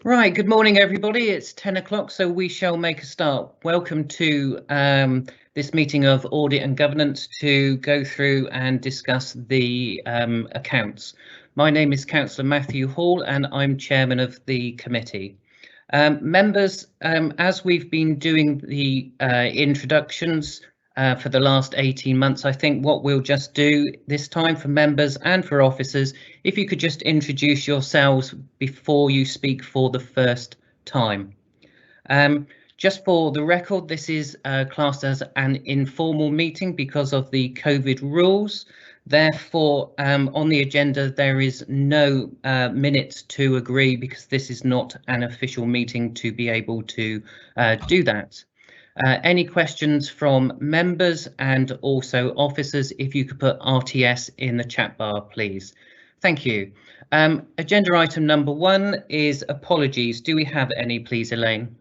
Right, good morning everybody. It's 10 o'clock, so we shall make a start. Welcome to this meeting of Audit and Governance to go through and discuss the accounts. My name is Councillor Matthew Hall and I'm chairman of the committee. Members, as we've been doing the introductions for the last 18 months, I think what we'll just do this time for members and for officers, if you could just introduce yourselves before you speak for the first time. Just for the record, this is classed as an informal meeting because of the COVID rules. Therefore, on the agenda, there is no minutes to agree because this is not an official meeting to be able to do that. Any questions from members and also officers, if you could put RTS in the chat bar, please. Thank you. Agenda item number 1 is apologies. Do we have any, please, Elaine?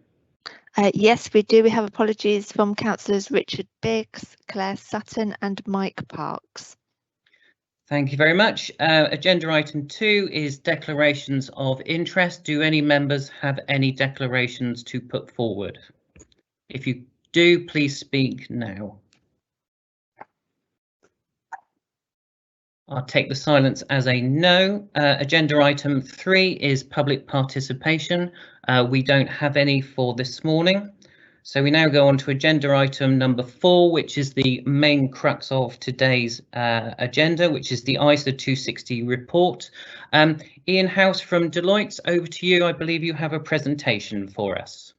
Yes, we do. We have apologies from councillors Richard Biggs, Claire Sutton and Mike Parks. Thank you very much. Agenda item 2 is declarations of interest. Do any members have any declarations to put forward? If you do, please speak now. I'll take the silence as a no. Agenda item 3 is public participation. We don't have any for this morning. So we now go on to agenda item number 4, which is the main crux of today's agenda, which is the ISA 260 report. Ian House from Deloitte, over to you. I believe you have a presentation for us.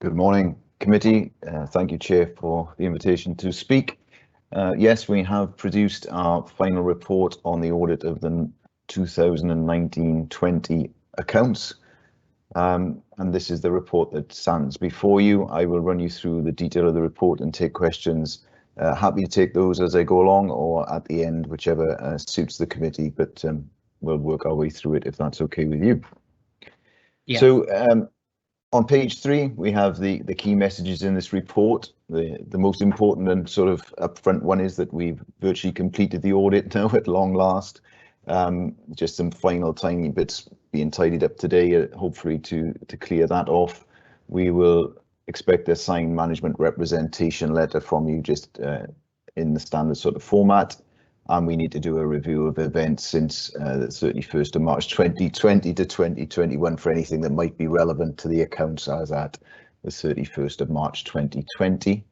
Good morning, committee. Thank you, Chair, for the invitation to speak. Yes, we have produced our final report on the audit of the 2019-20 accounts. And this is the report that stands before you. I will run you through the detail of the report and take questions. Happy to take those as I go along or at the end, whichever suits the committee, but we'll work our way through it if that's okay with you. Yeah. So on page 3, we have the key messages in this report. The most important and sort of upfront one is that we've virtually completed the audit now at long last. Just some final tiny bits being tidied up today, hopefully to clear that off. We will expect a signed management representation letter from you just in the standard sort of format. And we need to do a review of events since the 31st of March 2020 to 2021 for anything that might be relevant to the accounts as at the 31st of March 2020.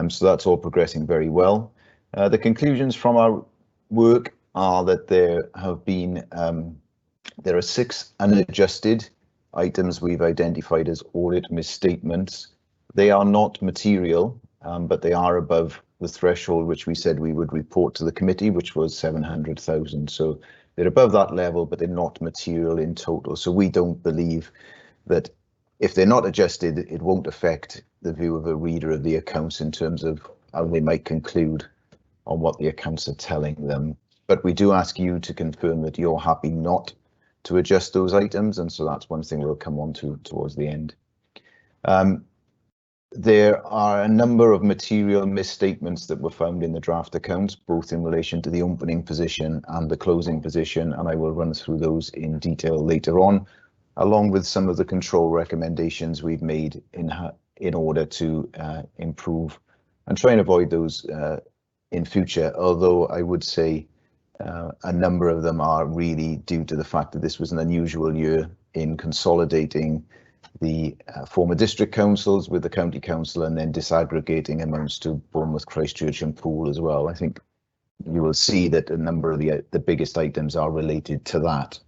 So that's all progressing very well. The conclusions from our work are that there are 6 unadjusted items we've identified as audit misstatements. They are not material, but they are above the threshold which we said we would report to the committee, which was 700,000. So they're above that level, but they're not material in total. So we don't believe that if they're not adjusted, it won't affect the view of a reader of the accounts in terms of how they might conclude on what the accounts are telling them. But we do ask you to confirm that you're happy not to adjust those items, and so that's one thing we'll come on to towards the end. There are a number of material misstatements that were found in the draft accounts, both in relation to the opening position and the closing position, and I will run through those in detail later on, along with some of the control recommendations we've made in order to improve and try and avoid those in future, although I would say a number of them are really due to the fact that this was an unusual year in consolidating the former district councils with the county council and then disaggregating amounts to Bournemouth, Christchurch and Poole as well. I think you will see that a number of the biggest items are related to that.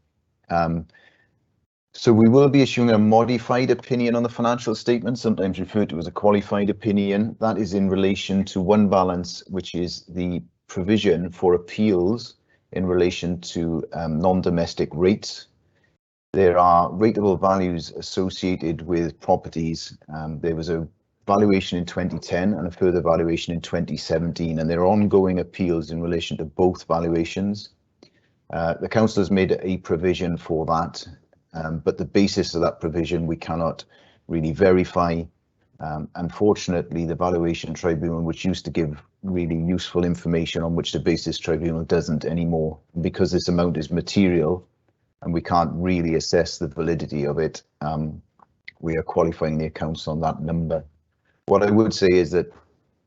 So we will be issuing a modified opinion on the financial statement, sometimes referred to as a qualified opinion. That is in relation to one balance, which is the provision for appeals in relation to non-domestic rates. There are rateable values associated with properties. There was a valuation in 2010 and a further valuation in 2017, and there are ongoing appeals in relation to both valuations. The council has made a provision for that, but the basis of that provision we cannot really verify. Unfortunately, the valuation tribunal, which used to give really useful information on which the basis tribunal doesn't anymore, because this amount is material, and we can't really assess the validity of it. We are qualifying the accounts on that number. What I would say is that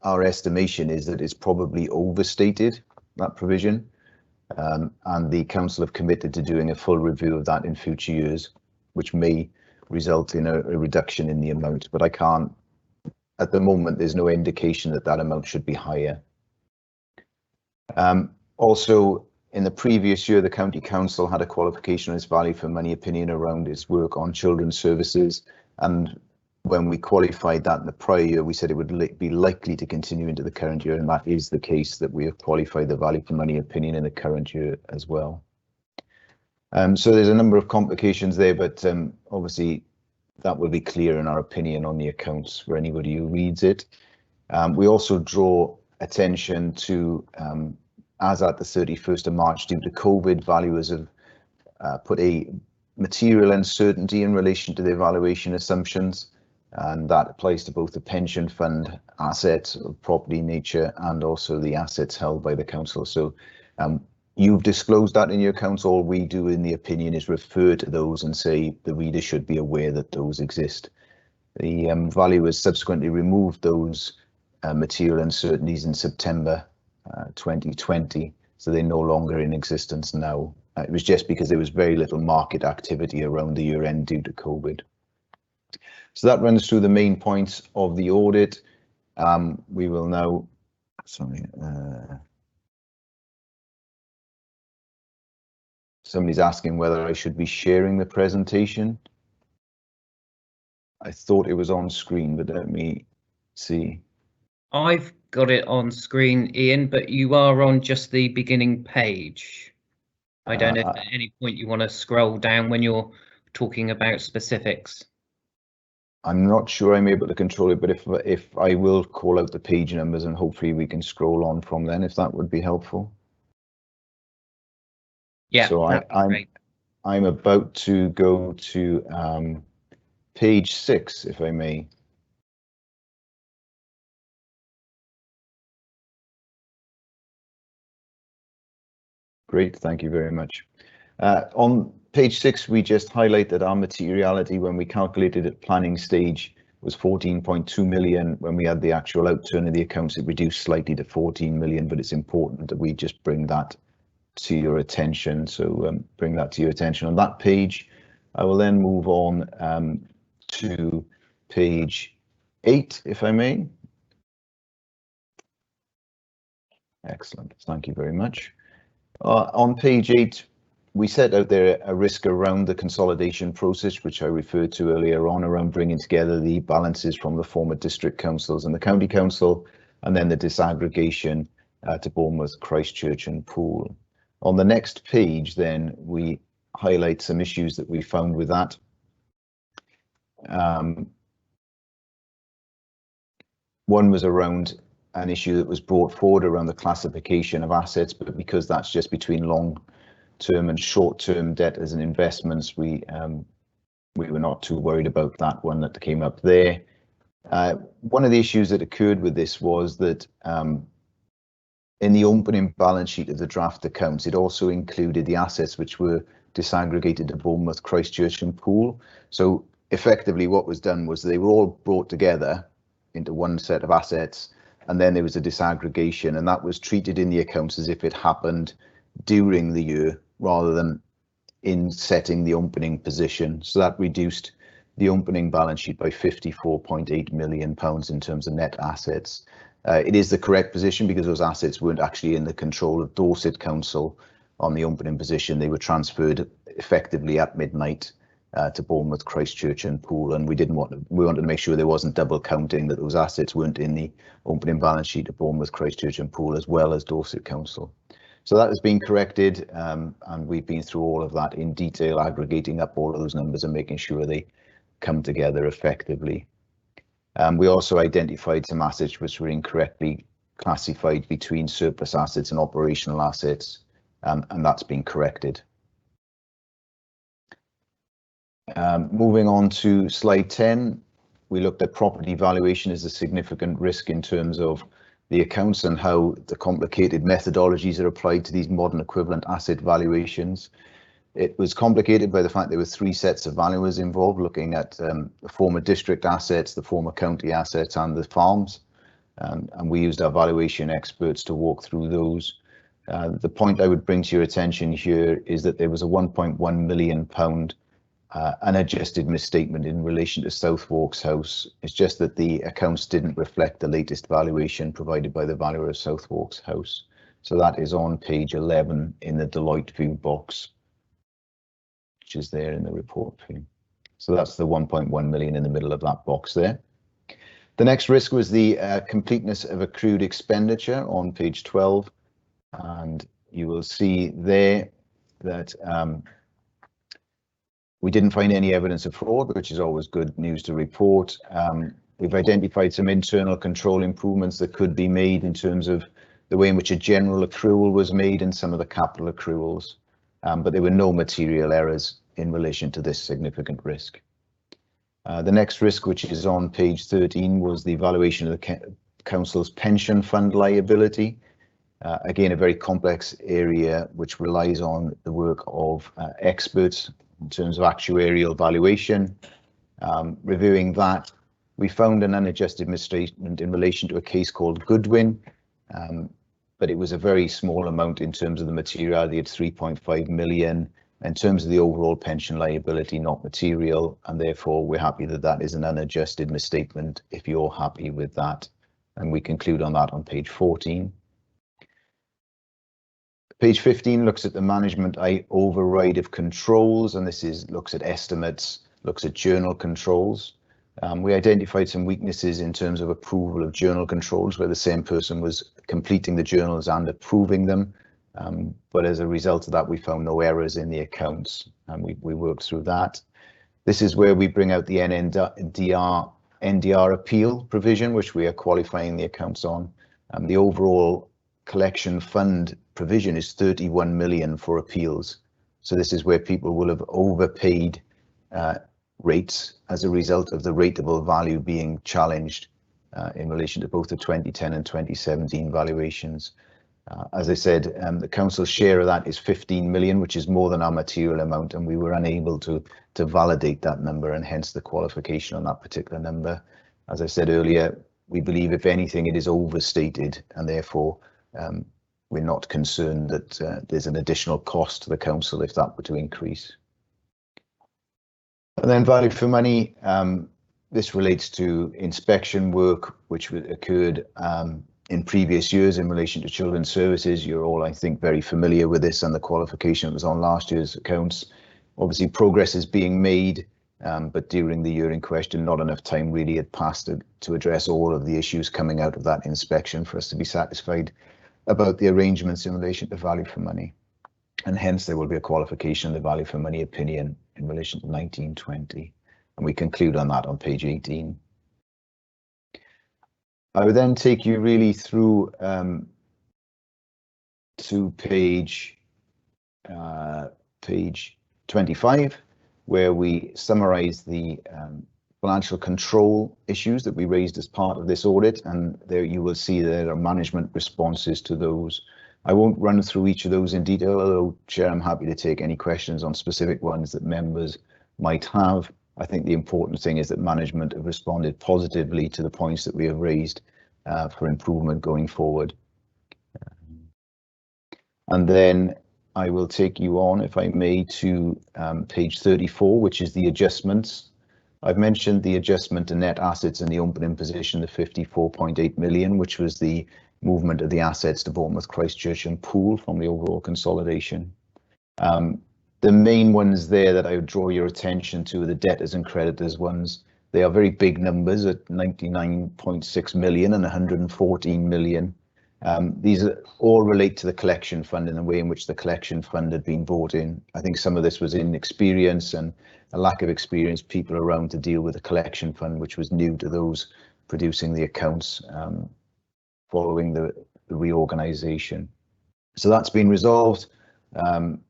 our estimation is that it's probably overstated, that provision, and the council have committed to doing a full review of that in future years, which may result in a reduction in the amount, but I can't, at the moment, there's no indication that that amount should be higher. Also, in the previous year, the County Council had a qualification on its value for money opinion around its work on children's services, and when we qualified that in the prior year, we said it would be likely to continue into the current year, and that is the case, that we have qualified the value for money opinion in the current year as well. So there's a number of complications there, but obviously that will be clear in our opinion on the accounts for anybody who reads it. We also draw attention to, as at the 31st of March, due to COVID, valuers have put a material uncertainty in relation to their valuation assumptions, and that applies to both the pension fund assets of property nature and also the assets held by the council. So you've disclosed that in your accounts. All we do in the opinion is refer to those and say the reader should be aware that those exist. The valuers subsequently removed those material uncertainties in September 2020, so they're no longer in existence now. It was just because there was very little market activity around the year end due to COVID. So that runs through the main points of the audit. We will now, somebody's asking whether I should be sharing the presentation. I thought it was on screen, but let me see. I've got it on screen, Ian, but you are on just the beginning page. I don't know if at any point you want to scroll down when you're talking about specifics. I'm not sure I'm able to control it, but if I will call out the page numbers and hopefully we can scroll on from then, if that would be helpful. Yeah, so I'm about to go to page 6, if I may. Great, thank you very much. On page 6, we just highlight that our materiality when we calculated at planning stage was 14.2 million. When we had the actual outturn of the accounts, it reduced slightly to 14 million, but it's important that we just bring that to your attention. So bring that to your attention on that page. I will then move on to page 8, if I may. Excellent, thank you very much. On page 8, we set out there a risk around the consolidation process, which I referred to earlier on, around bringing together the balances from the former district councils and the county council, and then the disaggregation to Bournemouth, Christchurch and Poole. On the next page, then, we highlight some issues that we found with that. One was around an issue that was brought forward around the classification of assets, but because that's just between long-term and short-term debt as an investments, we were not too worried about that one that came up there. One of the issues that occurred with this was that in the opening balance sheet of the draft accounts, it also included the assets which were disaggregated to Bournemouth, Christchurch and Poole. So effectively what was done was they were all brought together into one set of assets, and then there was a disaggregation, and that was treated in the accounts as if it happened during the year rather than in setting the opening position. So that reduced the opening balance sheet by £54.8 million in terms of net assets. It is the correct position because those assets weren't actually in the control of Dorset Council on the opening position. They were transferred effectively at midnight to Bournemouth, Christchurch and Poole, and we wanted to make sure there wasn't double counting, that those assets weren't in the opening balance sheet of Bournemouth, Christchurch and Poole as well as Dorset Council. So that has been corrected, and we've been through all of that in detail, aggregating up all of those numbers and making sure they come together effectively. We also identified some assets which were incorrectly classified between surplus assets and operational assets, and that's been corrected. Moving on to slide 10, we looked at property valuation as a significant risk in terms of the accounts and how the complicated methodologies are applied to these modern equivalent asset valuations. It was complicated by the fact there were 3 sets of valuers involved, looking at the former district assets, the former county assets, and the farms. And we used our valuation experts to walk through those. The point I would bring to your attention here is that there was a £1.1 million unadjusted misstatement in relation to Southwark's house. It's just that the accounts didn't reflect the latest valuation provided by the valuer of Southwark's house. So that is on page 11 in the Deloitte view box, which is there in the report view. So that's the 1.1 million in the middle of that box there. The next risk was the completeness of accrued expenditure on page 12. And you will see there that we didn't find any evidence of fraud, which is always good news to report. We've identified some internal control improvements that could be made in terms of the way in which a general accrual was made and some of the capital accruals, but there were no material errors in relation to this significant risk. The next risk, which is on page 13, was the valuation of the council's pension fund liability. Again, a very complex area which relies on the work of experts in terms of actuarial valuation. Reviewing that, we found an unadjusted misstatement in relation to a case called Goodwin, but it was a very small amount in terms of the materiality at 3.5 million. In terms of the overall pension liability, not material, and therefore we're happy that that is an unadjusted misstatement if you're happy with that. And we conclude on that on page 14. Page 15 looks at the management override of controls, and this looks at estimates, looks at journal controls. We identified some weaknesses in terms of approval of journal controls, where the same person was completing the journals and approving them. But as a result of that, we found no errors in the accounts, and we worked through that. This is where we bring out the NDR appeal provision, which we are qualifying the accounts on. The overall collection fund provision is 31 million for appeals. So this is where people will have overpaid rates as a result of the rateable value being challenged in relation to both the 2010 and 2017 valuations. As I said, the council's share of that is 15 million, which is more than our material amount, and we were unable to validate that number, and hence the qualification on that particular number. As I said earlier, we believe if anything it is overstated, and therefore we're not concerned that there's an additional cost to the council if that were to increase. And then value for money, this relates to inspection work which occurred in previous years in relation to children's services. You're all, I think, very familiar with this and the qualification that was on last year's accounts. Obviously progress is being made, but during the year in question, not enough time really had passed to address all of the issues coming out of that inspection for us to be satisfied about the arrangements in relation to value for money. And hence there will be a qualification of the value for money opinion in relation to 1920. And we conclude on that on page 18. I would then take you really through to page 25, where we summarize the financial control issues that we raised as part of this audit, and there you will see there are management responses to those. I won't run through each of those in detail, although, Chair, I'm happy to take any questions on specific ones that members might have. I think the important thing is that management have responded positively to the points that we have raised for improvement going forward. And then I will take you on, if I may, to page 34, which is the adjustments. I've mentioned the adjustment to net assets in the opening position, the 54.8 million, which was the movement of the assets to Bournemouth, Christchurch and Poole from the overall consolidation. The main ones there that I would draw your attention to are the debtors and creditors ones. They are very big numbers at 99.6 million and 114 million. These all relate to the collection fund and the way in which the collection fund had been brought in. I think some of this was inexperience and a lack of experienced people around to deal with the collection fund, which was new to those producing the accounts following the reorganisation. So that's been resolved.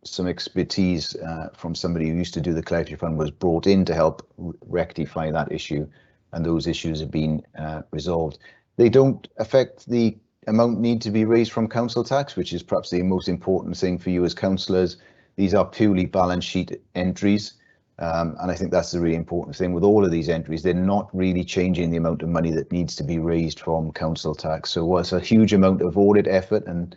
Some expertise from somebody who used to do the collection fund was brought in to help rectify that issue, and those issues have been resolved. They don't affect the amount need to be raised from council tax, which is perhaps the most important thing for you as councillors. These are purely balance sheet entries. And I think that's the really important thing with all of these entries. They're not really changing the amount of money that needs to be raised from council tax. So whilst a huge amount of audit effort and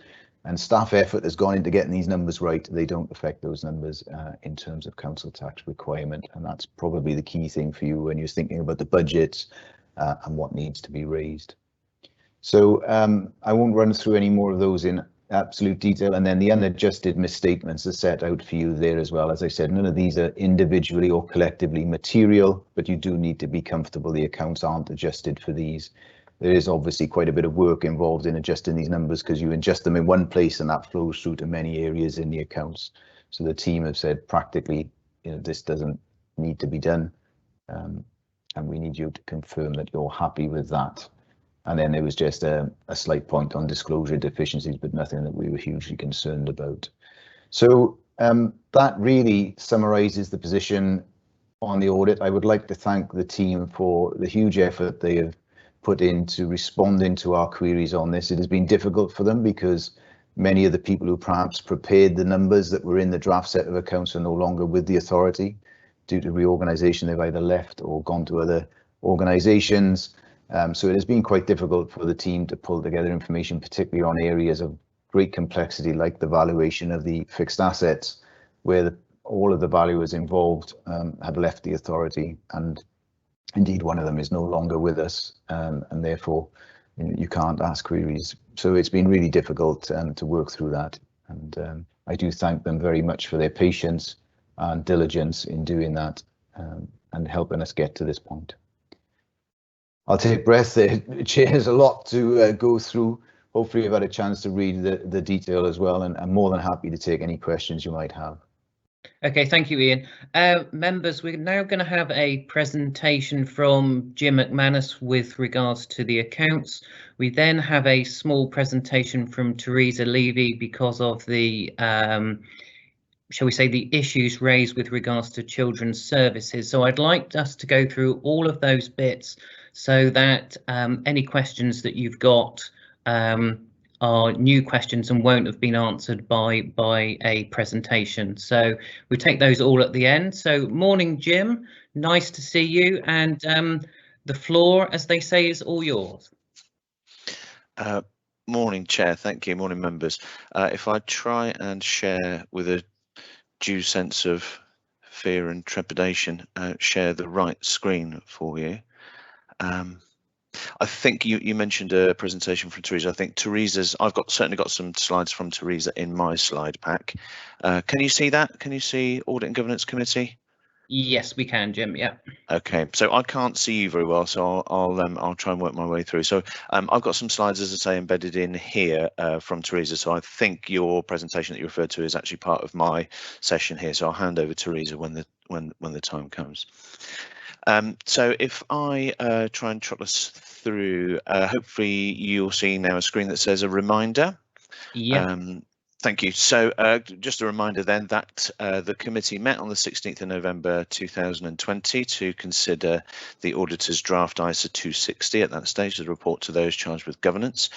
staff effort has gone into getting these numbers right, they don't affect those numbers in terms of council tax requirement. And that's probably the key thing for you when you're thinking about the budgets and what needs to be raised. So I won't run through any more of those in absolute detail, and then the unadjusted misstatements are set out for you there as well. As I said, none of these are individually or collectively material, but you do need to be comfortable the accounts aren't adjusted for these. There is obviously quite a bit of work involved in adjusting these numbers because you adjust them in one place and that flows through to many areas in the accounts. So the team have said practically, this doesn't need to be done, and we need you to confirm that you're happy with that. And then there was just a slight point on disclosure deficiencies, but nothing that we were hugely concerned about. So that really summarises the position on the audit. I would like to thank the team for the huge effort they have put into responding to our queries on this. It has been difficult for them because many of the people who perhaps prepared the numbers that were in the draft set of accounts are no longer with the authority. Due to reorganisation, they've either left or gone to other organisations. So it has been quite difficult for the team to pull together information, particularly on areas of great complexity like the valuation of the fixed assets, where all of the valuers involved had left the authority, and indeed one of them is no longer with us, and therefore you can't ask queries. So it's been really difficult to work through that, and I do thank them very much for their patience and diligence in doing that and helping us get to this point. I'll take breath there. Chair, there's a lot to go through. Hopefully you've had a chance to read the detail as well, and I'm more than happy to take any questions you might have. Okay, thank you, Ian. Members, we're now going to have a presentation from Jim McManus with regards to the accounts. We then have a small presentation from Teresa Levy because of the shall we say, the issues raised with regards to children's services. So I'd like us to go through all of those bits so that any questions that you've got are new questions and won't have been answered by a presentation. So we take those all at the end. So morning, Jim, nice to see you, and the floor, as they say, is all yours. Morning, Chair. Thank you. Morning, members. If I try and share with a due sense of fear and trepidation, share the right screen for you. I think you mentioned a presentation from Teresa. I think Teresa's, I've certainly got some slides from Teresa in my slide pack. Can you see that? Can you see Audit and Governance Committee? Yes, we can, Jim. Yeah. Okay, so I can't see you very well, so I'll try and work my way through. So I've got some slides, as I say, embedded in here from Teresa. So I think your presentation that you referred to is actually part of my session here. So I'll hand over to Teresa when the time comes. So if I try and trot us through, hopefully you'll see now a screen that says a reminder. Yeah. Thank you. So just a reminder then that the committee met on the 16th of November 2020 to consider the auditor's draft ISA 260 at that stage, the report to those charged with governance.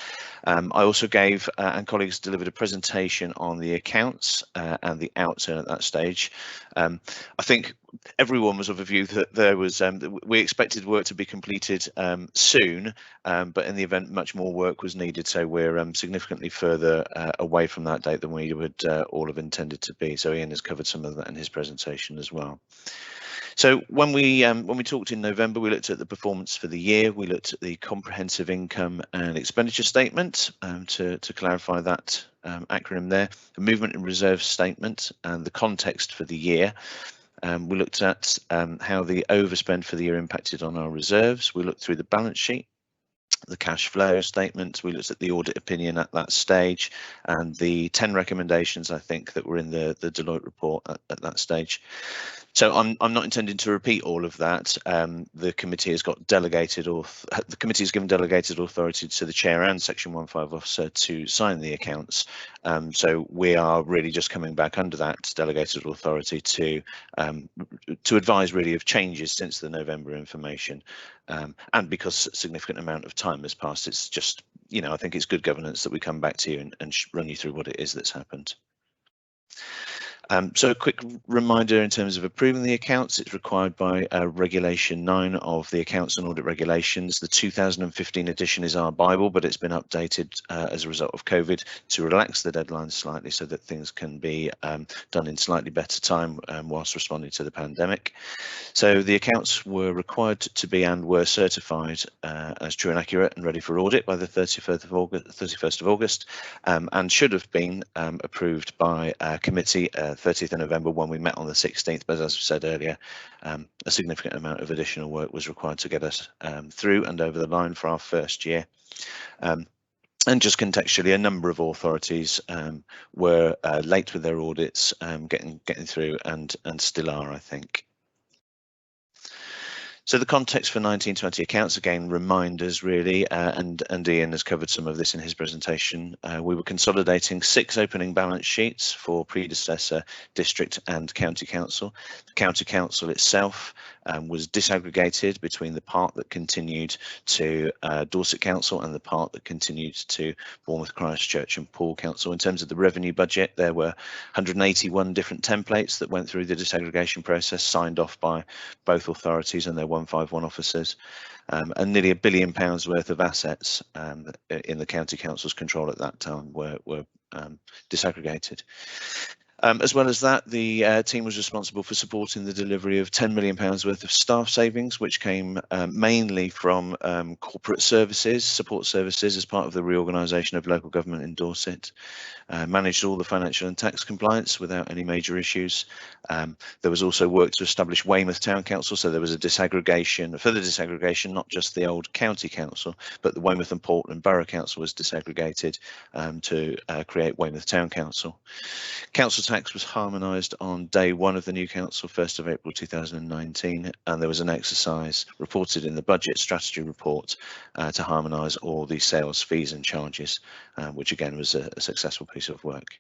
I also gave and colleagues delivered a presentation on the accounts and the outturn at that stage. I think everyone was of a view that there was we expected work to be completed soon, but in the event much more work was needed, so we're significantly further away from that date than we would all have intended to be. So Ian has covered some of that in his presentation as well. So when we talked in November, we looked at the performance for the year. We looked at the comprehensive income and expenditure statement to clarify that acronym there, the movement and reserve statement and the context for the year. We looked at how the overspend for the year impacted on our reserves. We looked through the balance sheet, the cash flow statement. We looked at the audit opinion at that stage and the 10 recommendations, I think, that were in the Deloitte report at that stage. So I'm not intending to repeat all of that. The committee has got delegated, or the committee has given delegated authority to the chair and Section 1.5 officer to sign the accounts. So we are really just coming back under that delegated authority to advise really of changes since the November information. And because a significant amount of time has passed, it's just, I think it's good governance that we come back to you and run you through what it is that's happened. So a quick reminder in terms of approving the accounts, it's required by Regulation 9 of the Accounts and Audit Regulations. The 2015 edition is our Bible, but it's been updated as a result of COVID to relax the deadline slightly so that things can be done in slightly better time whilst responding to the pandemic. So the accounts were required to be and were certified as true and accurate and ready for audit by the 31st of August, and should have been approved by committee 30th of November when we met on the 16th, but as I said earlier, a significant amount of additional work was required to get us through and over the line for our first year. And just contextually, a number of authorities were late with their audits, getting through, and still are, I think. So the context for 1920 accounts, again, reminders really, and Ian has covered some of this in his presentation. We were consolidating 6 opening balance sheets for predecessor district and county council. The county council itself was disaggregated between the part that continued to Dorset Council and the part that continued to Bournemouth, Christchurch and Poole Council. In terms of the revenue budget, there were 181 different templates that went through the disaggregation process, signed off by both authorities and their 151 officers, and nearly £1 billion worth of assets in the county council's control at that time were disaggregated. As well as that, the team was responsible for supporting the delivery of £10 million worth of staff savings, which came mainly from corporate services, support services as part of the reorganisation of local government in Dorset. Managed all the financial and tax compliance without any major issues. There was also work to establish Weymouth Town Council, so there was a disaggregation, further disaggregation, not just the old county council, but the Weymouth and Portland Borough Council was disaggregated to create Weymouth Town Council. Council tax was harmonised on day 1 of the new council, 1st of April 2019, and there was an exercise reported in the budget strategy report to harmonise all the sales fees and charges, which again was a successful piece of work.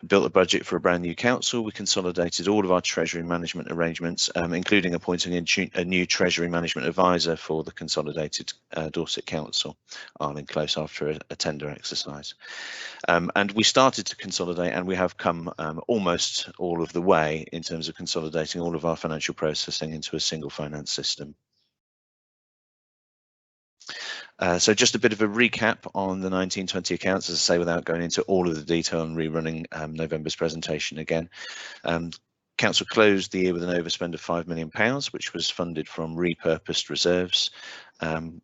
We built a budget for a brand new council. We consolidated all of our treasury management arrangements, including appointing a new treasury management advisor for the consolidated Dorset Council, Arling Close, after a tender exercise. And we started to consolidate, and we have come almost all of the way in terms of consolidating all of our financial processing into a single finance system. So just a bit of a recap on the 1920 accounts, as I say, without going into all of the detail and rerunning November's presentation again. Council closed the year with an overspend of £5 million, which was funded from repurposed reserves.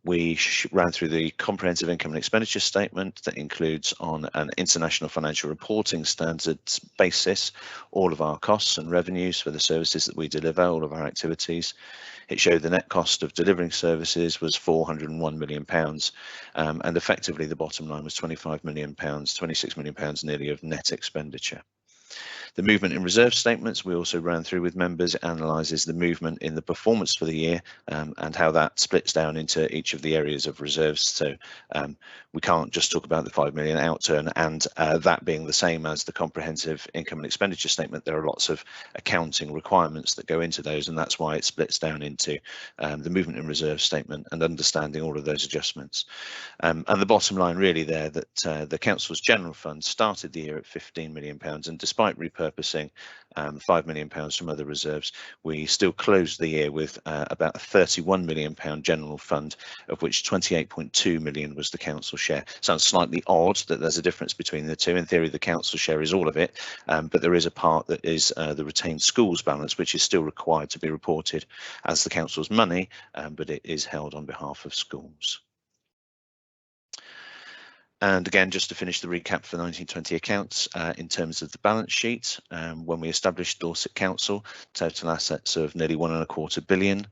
We ran through the comprehensive income and expenditure statement that includes, on an international financial reporting standards basis, all of our costs and revenues for the services that we deliver, all of our activities. It showed the net cost of delivering services was £401 million, and effectively the bottom line was £25 million, £26 million nearly of net expenditure. The movement in reserve statements we also ran through with members. It analyses the movement in the performance for the year and how that splits down into each of the areas of reserves. So we can't just talk about the £5 million outturn and that being the same as the comprehensive income and expenditure statement. There are lots of accounting requirements that go into those, and that's why it splits down into the movement in reserve statement and understanding all of those adjustments. And the bottom line really there, that the council's general fund started the year at £15 million, and despite repurposing £5 million from other reserves, we still closed the year with about a £31 million general fund, of which 28.2 million was the council share. Sounds slightly odd that there's a difference between the two. In theory, the council share is all of it, but there is a part that is the retained schools balance, which is still required to be reported as the council's money, but it is held on behalf of schools. And again, just to finish the recap for the 1920 accounts, in terms of the balance sheet, when we established Dorset Council, total assets of nearly £1.25 billion.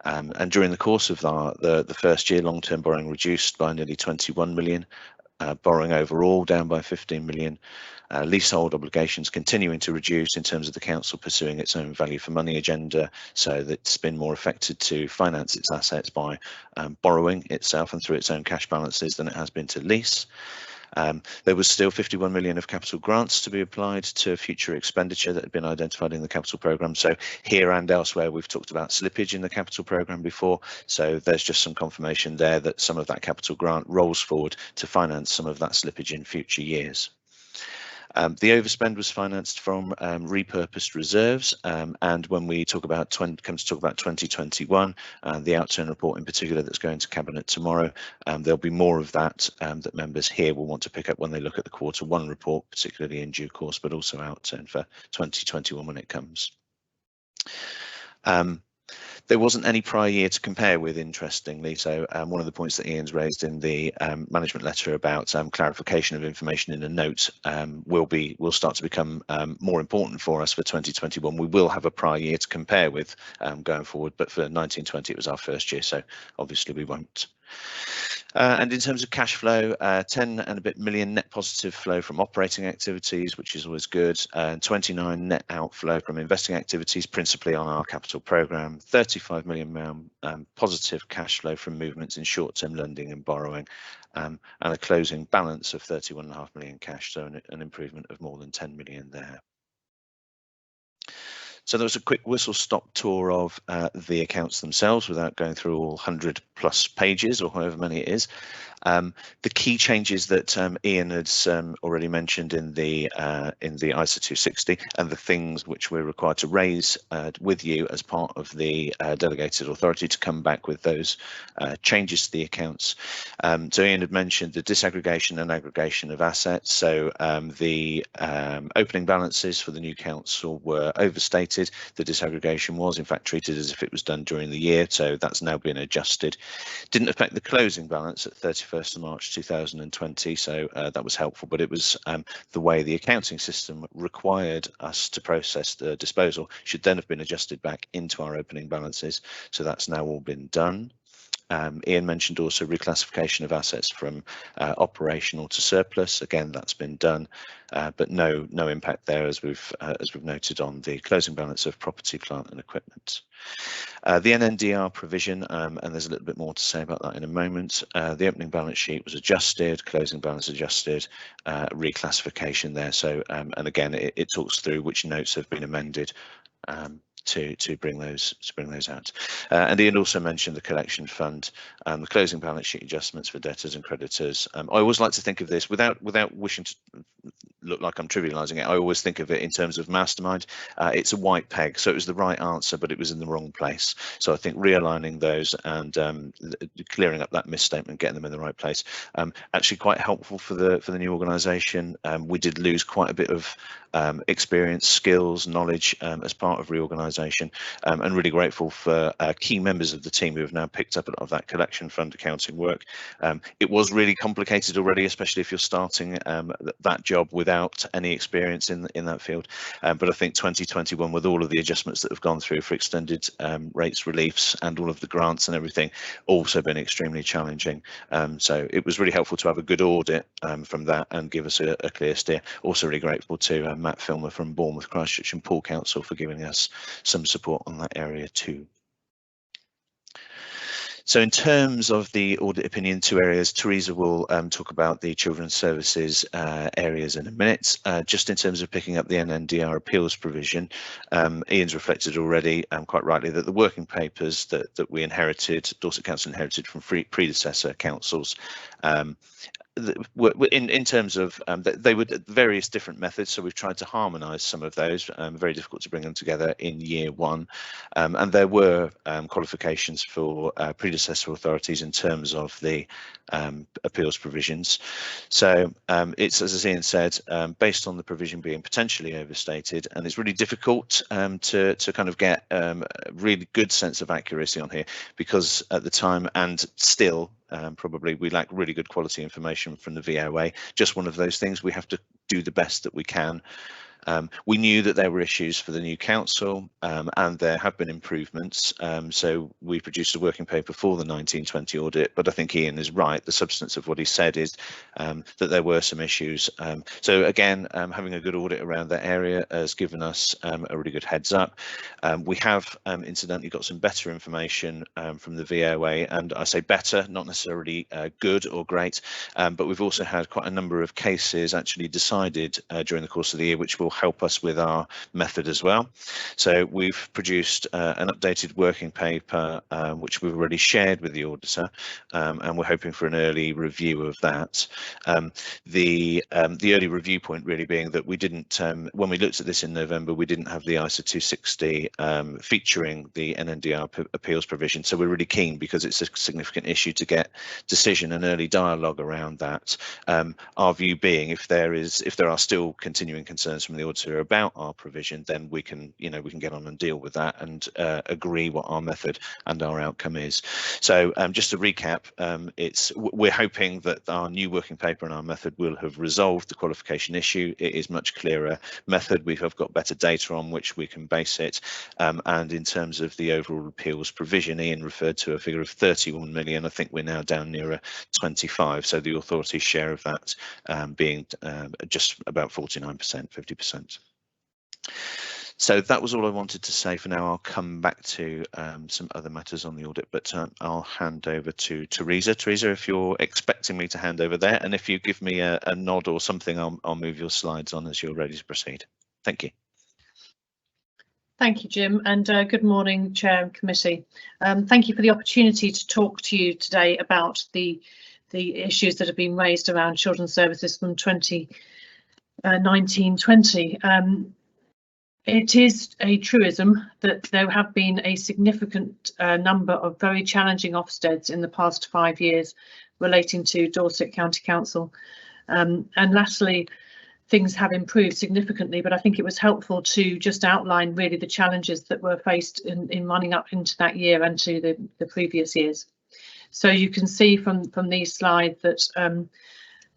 And during the course of the first year, long-term borrowing reduced by nearly 21 million, borrowing overall down by 15 million. Leasehold obligations continuing to reduce in terms of the council pursuing its own value for money agenda, so that it's been more affected to finance its assets by borrowing itself and through its own cash balances than it has been to lease. There was still 51 million of capital grants to be applied to future expenditure that had been identified in the capital programme. So here and elsewhere, we've talked about slippage in the capital programme before. So there's just some confirmation there that some of that capital grant rolls forward to finance some of that slippage in future years. The overspend was financed from repurposed reserves, and when we talk about come to talk about 2021, the outturn report in particular that's going to Cabinet tomorrow, there'll be more of that that members here will want to pick up when they look at the Q1 report, particularly in due course, but also outturn for 2021 when it comes. There wasn't any prior year to compare with, interestingly, so one of the points that Ian's raised in the management letter about clarification of information in a note will start to become more important for us for 2021. We will have a prior year to compare with going forward, but for 1920 it was our first year, so obviously we won't. And in terms of cash flow, 10 and a bit million net positive flow from operating activities, which is always good, and 29 net outflow from investing activities, principally on our capital programme, 35 million positive cash flow from movements in short-term lending and borrowing, and a closing balance of 31.5 million cash, so an improvement of more than 10 million there. So there was a quick whistle-stop tour of the accounts themselves without going through all 100+ pages or however many it is. The key changes that Ian had already mentioned in the ISA 260 and the things which we're required to raise with you as part of the delegated authority to come back with those changes to the accounts. So Ian had mentioned the disaggregation and aggregation of assets. So the opening balances for the new council were overstated. The disaggregation was in fact treated as if it was done during the year, so that's now been adjusted. Didn't affect the closing balance at 31st of March 2020, so that was helpful, but it was the way the accounting system required us to process the disposal should then have been adjusted back into our opening balances, so that's now all been done. Ian mentioned also reclassification of assets from operational to surplus. Again, that's been done, but no impact there as we've noted on the closing balance of property, plant and equipment. The NNDR provision, and there's a little bit more to say about that in a moment. The opening balance sheet was adjusted, closing balance adjusted, reclassification there. So, and again, it talks through which notes have been amended to bring those out. And Ian also mentioned the collection fund, the closing balance sheet adjustments for debtors and creditors. I always like to think of this without wishing to look like I'm trivializing it. I always think of it in terms of mastermind. It's a white peg, so it was the right answer, but it was in the wrong place. So I think realigning those and clearing up that misstatement, getting them in the right place, actually quite helpful for the new organisation. We did lose quite a bit of experience, skills, knowledge as part of reorganisation, and really grateful for key members of the team who have now picked up a lot of that collection fund accounting work. It was really complicated already, especially if you're starting that job without any experience in that field. But I think 2021, with all of the adjustments that have gone through for extended rates reliefs and all of the grants and everything, also been extremely challenging. So it was really helpful to have a good audit from that and give us a clear steer. Also really grateful to Matt Filmer from Bournemouth, Christchurch and Poole Council for giving us some support on that area too. So in terms of the audit opinion, two areas. Teresa will talk about the children's services areas in a minute. Just in terms of picking up the NNDR appeals provision, Ian's reflected already, quite rightly, that the working papers that we inherited, Dorset Council inherited from predecessor councils, in terms of they were various different methods, so we've tried to harmonise some of those. Very difficult to bring them together in year one, and there were qualifications for predecessor authorities in terms of the appeals provisions. So it's, as Ian said, based on the provision being potentially overstated, and it's really difficult to kind of get a really good sense of accuracy on here, because at the time and still probably we lack really good quality information from the VOA. Just one of those things, we have to do the best that we can. We knew that there were issues for the new council, and there have been improvements. So we produced a working paper for the 1920 audit, but I think Ian is right. The substance of what he said is that there were some issues. So again, having a good audit around that area has given us a really good heads up. We have incidentally got some better information from the VOA, and I say better, not necessarily good or great, but we've also had quite a number of cases actually decided during the course of the year, which will help us with our method as well. So we've produced an updated working paper which we've already shared with the auditor, and we're hoping for an early review of that. The early review point really being that we didn't, when we looked at this in November, we didn't have the ISA 260 featuring the NNDR appeals provision. So we're really keen, because it's a significant issue, to get decision and early dialogue around that. Our view being, if there are still continuing concerns from the auditor about our provision, then we can get on and deal with that and agree what our method and our outcome is. So just to recap, we're hoping that our new working paper and our method will have resolved the qualification issue. It is much clearer method. We have got better data on which we can base it. And in terms of the overall appeals provision, Ian referred to a figure of 31 million. I think we're now down nearer 25. So the authority's share of that being just about 49%, 50%. So that was all I wanted to say for now. I'll come back to some other matters on the audit, but I'll hand over to Teresa. Teresa, if you're expecting me to hand over there, and if you give me a nod or something, I'll move your slides on as you're ready to proceed. Thank you. Thank you, Jim, and good morning, Chair and Committee. Thank you for the opportunity to talk to you today about the issues that have been raised around children's services from 2019-20. It is a truism that there have been a significant number of very challenging Ofsteds in the past 5 years relating to Dorset County Council. And lastly, things have improved significantly, but I think it was helpful to just outline really the challenges that were faced in running up into that year and to the previous years. So you can see from these slides that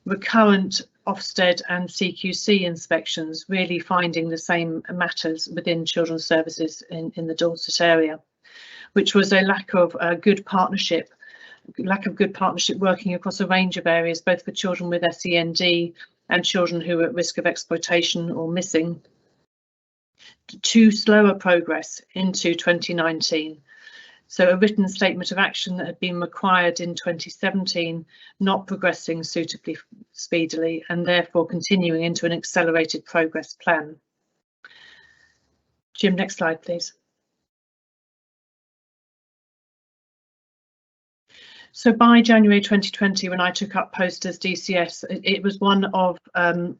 recurrent Ofsted and CQC inspections really finding the same matters within children's services in the Dorset area, which was a lack of good partnership working across a range of areas, both for children with SEND and children who are at risk of exploitation or missing, to slower progress into 2019. So a written statement of action that had been required in 2017, not progressing suitably speedily, and therefore continuing into an accelerated progress plan. Jim, next slide, please. So by January 2020, when I took up post as DCS, it was one of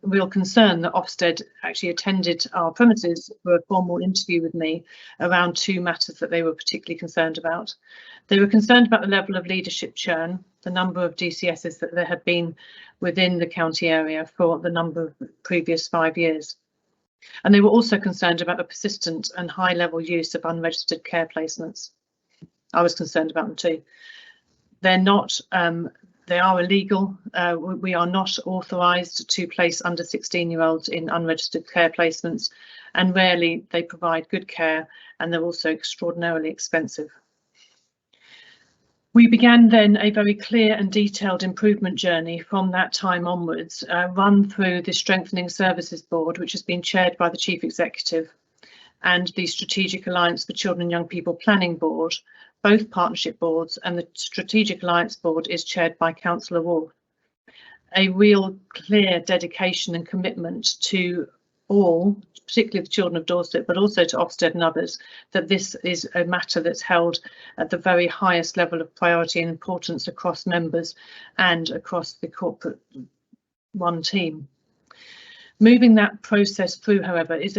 real concern that Ofsted actually attended our premises for a formal interview with me around two matters that they were particularly concerned about. They were concerned about the level of leadership churn, the number of DCSs that there had been within the county area for the number of previous 5 years. And they were also concerned about the persistent and high level use of unregistered care placements. I was concerned about them too. They're not, they are illegal. We are not authorised to place under 16-year-olds in unregistered care placements, and rarely they provide good care, and they're also extraordinarily expensive. We began then a very clear and detailed improvement journey from that time onwards, run through the Strengthening Services Board, which has been chaired by the Chief Executive, and the Strategic Alliance for Children and Young People Planning Board, both partnership boards, and the Strategic Alliance Board is chaired by Councillor Wolf. A real clear dedication and commitment to all, particularly the children of Dorset, but also to Ofsted and others, that this is a matter that's held at the very highest level of priority and importance across members and across the corporate one team. Moving that process through, however, is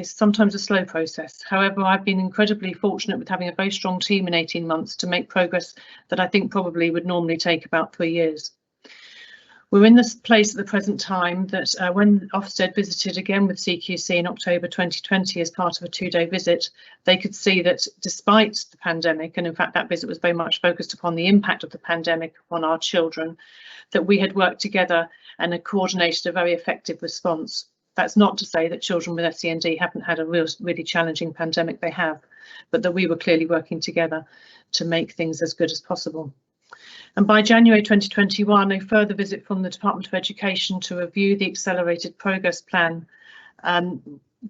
sometimes a slow process. However, I've been incredibly fortunate with having a very strong team in 18 months to make progress that I think probably would normally take about 3 years. We're in this place at the present time that when Ofsted visited again with CQC in October 2020 as part of a 2-day visit, they could see that despite the pandemic, and in fact that visit was very much focused upon the impact of the pandemic on our children, that we had worked together and had coordinated a very effective response. That's not to say that children with SEND haven't had a really challenging pandemic, they have, but that we were clearly working together to make things as good as possible. And by January 2021, a further visit from the Department of Education to review the accelerated progress plan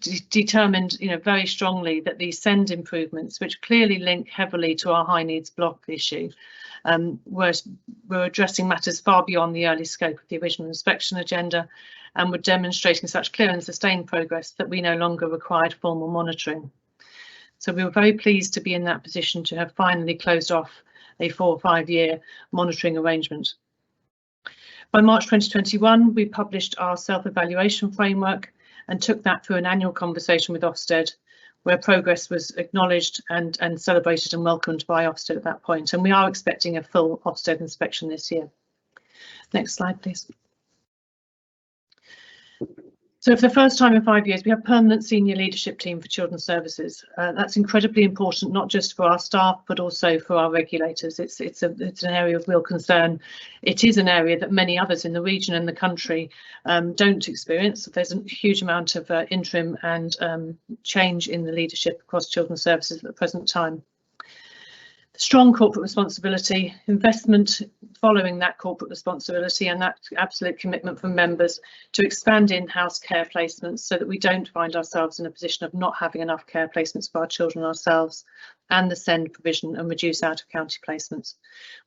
determined, very strongly that these SEND improvements, which clearly link heavily to our high needs block issue, were addressing matters far beyond the early scope of the original inspection agenda, and were demonstrating such clear and sustained progress that we no longer required formal monitoring. So we were very pleased to be in that position to have finally closed off a 4 or 5 year monitoring arrangement. By March 2021, we published our self-evaluation framework and took that through an annual conversation with Ofsted, where progress was acknowledged and celebrated and welcomed by Ofsted at that point. And we are expecting a full Ofsted inspection this year. Next slide, please. So for the first time in 5 years, we have a permanent senior leadership team for children's services. That's incredibly important, not just for our staff, but also for our regulators. It's an area of real concern. It is an area that many others in the region and the country don't experience. There's a huge amount of interim and change in the leadership across children's services at the present time. Strong corporate responsibility, investment following that corporate responsibility and that absolute commitment from members to expand in-house care placements so that we don't find ourselves in a position of not having enough care placements for our children ourselves, and the SEND provision and reduce out-of-county placements.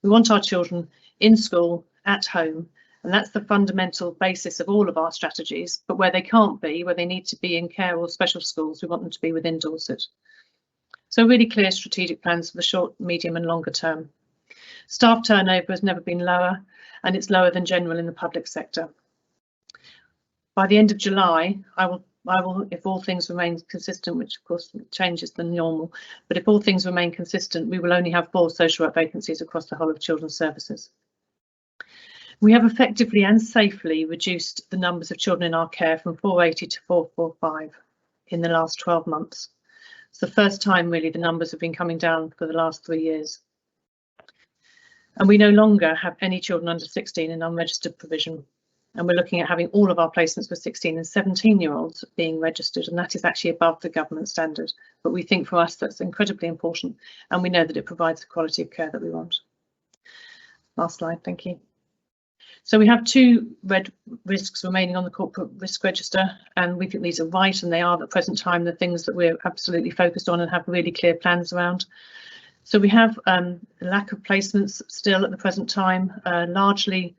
We want our children in school, at home, and that's the fundamental basis of all of our strategies, but where they can't be, where they need to be in care or special schools, we want them to be within Dorset. So really clear strategic plans for the short, medium and longer term. Staff turnover has never been lower, and it's lower than general in the public sector. By the end of July, I will, if all things remain consistent, which of course changes than normal, but if all things remain consistent, we will only have 4 social work vacancies across the whole of children's services. We have effectively and safely reduced the numbers of children in our care from 480 to 445 in the last 12 months. It's the first time really the numbers have been coming down for the last 3 years. And we no longer have any children under 16 in unregistered provision. And we're looking at having all of our placements for 16 and 17-year-olds being registered, and that is actually above the government standard. But we think for us that's incredibly important, and we know that it provides the quality of care that we want. Last slide, thank you. So we have 2 red risks remaining on the corporate risk register, and we think these are right, and they are at the present time the things that we're absolutely focused on and have really clear plans around. So we have a lack of placements still at the present time, largely